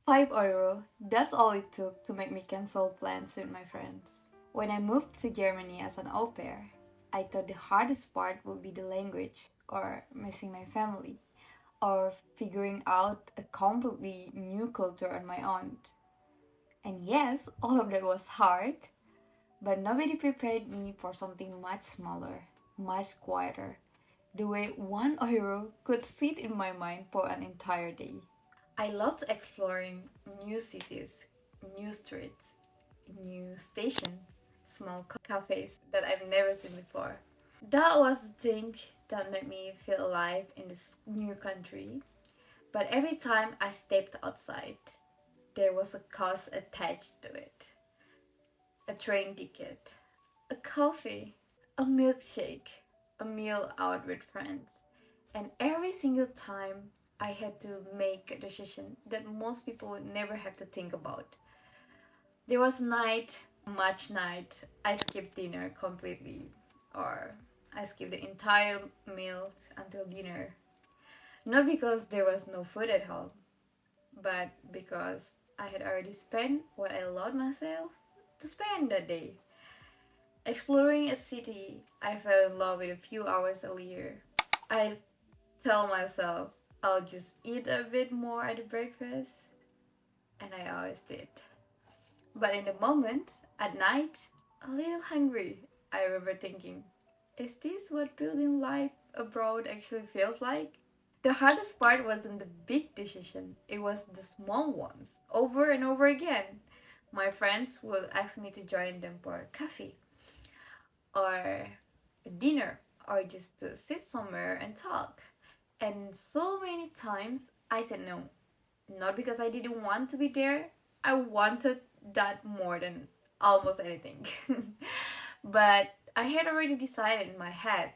€5, that's all it took to make me cancel plans with my friends. When I moved to Germany as an au pair, I thought the hardest part would be the language, or missing my family, or figuring out a completely new culture on my own. And yes, all of that was hard, but nobody prepared me for something much smaller, much quieter, the way €1 could sit in my mind for an entire day. I loved exploring new cities, new streets, new stations, small cafes that I've never seen before. That was the thing that made me feel alive in this new country. But every time I stepped outside, there was a cost attached to it. A train ticket, a coffee, a milkshake, a meal out with friends. And every single time I had to make a decision that most people would never have to think about. There was much night, I skipped dinner completely, or I skipped the entire meal until dinner. Not because there was no food at home, but because I had already spent what I allowed myself to spend that day. Exploring a city I fell in love with a few hours earlier. I tell myself I'll just eat a bit more at the breakfast, and I always did. But in the moment, at night, a little hungry, I remember thinking, is this what building life abroad actually feels like? The hardest part wasn't the big decision, it was the small ones, over and over again. My friends would ask me to join them for a coffee, or a dinner, or just to sit somewhere and talk. And so many times I said no. Not because I didn't want to be there, I wanted that more than almost anything. But I had already decided in my head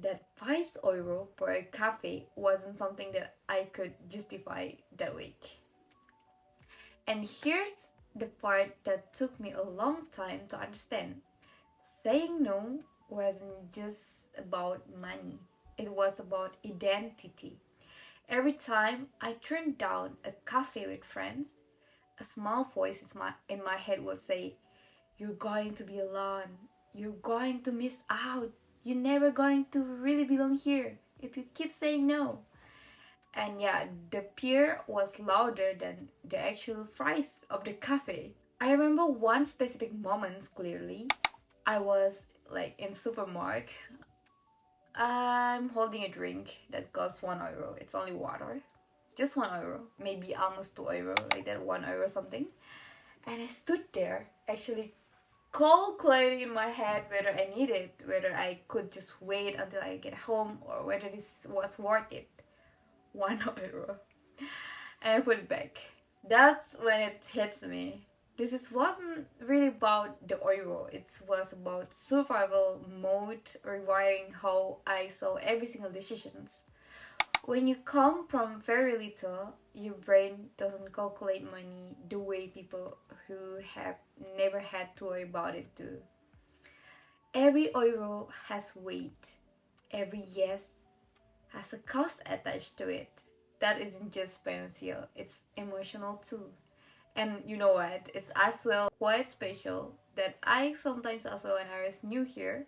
that €5 for a cafe wasn't something that I could justify that week. And here's the part that took me a long time to understand. Saying no wasn't just about money, it was about identity. Every time I turned down a cafe with friends, a small voice in my head would say, "You're going to be alone. You're going to miss out. You're never going to really belong here if you keep saying no." And yeah, the fear was louder than the actual price of the cafe. I remember one specific moment clearly. I was like in supermarket. I'm holding a drink that costs €1. It's only water. Just €1. Maybe almost €2, like that, €1 something. And I stood there, actually calculating in my head whether I needed, whether I could just wait until I get home, or whether this was worth it. €1. And I put it back. That's when it hits me. Wasn't really about the euro. It was about survival mode, rewiring how I saw every single decisions. When you come from very little, your brain doesn't calculate money the way people who have never had to worry about it do. Every euro has weight. Every yes has a cost attached to it. That isn't just financial, it's emotional too. And you know what? It's as well quite special that I sometimes as well, when I was new here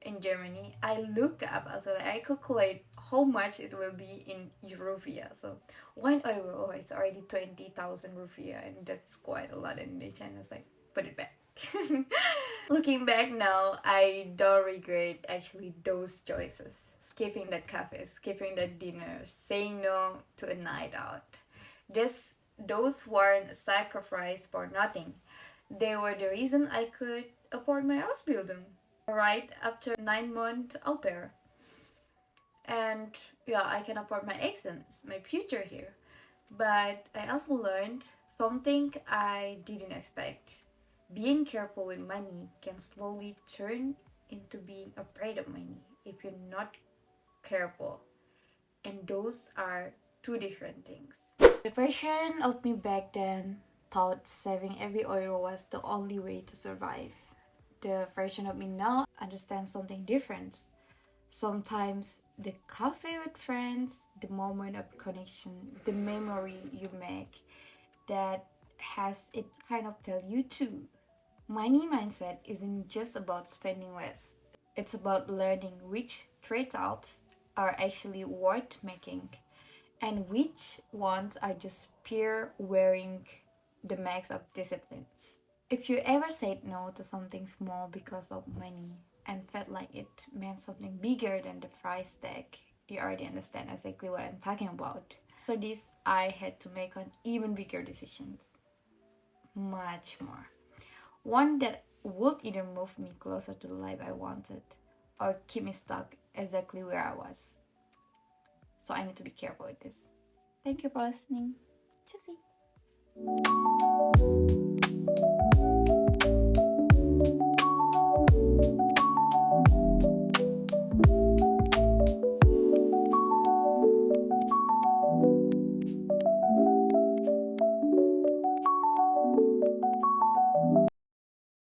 in Germany, I look up as well. I calculate how much it will be in Eurovia. So €1, it's already 20,000 rupiah, and that's quite a lot in Indonesia. And I was like, put it back. Looking back now, I don't regret actually those choices. Skipping that cafe, skipping that dinner, saying no to a night out. Those weren't a sacrifice for nothing. They were the reason I could afford my Ausbildung right after 9 months au pair. And yeah, I can afford my exams, my future here. But I also learned something I didn't expect. Being careful with money can slowly turn into being afraid of money if you're not careful. And those are two different things. The version of me back then thought saving every euro was the only way to survive. The version of me now understands something different. Sometimes the cafe with friends, the moment of connection, the memory you make, that has its kind of value too. Money mindset isn't just about spending less. It's about learning which trade-offs are actually worth making and which ones are just pure wearing the max of disciplines. If you ever said no to something small because of money and felt like it meant something bigger than the price tag, you already understand exactly what I'm talking about. For this, I had to make an even bigger decisions. Much more. One that would either move me closer to the life I wanted or keep me stuck exactly where I was. So I need to be careful with this. Thank you for listening. Tschüssi.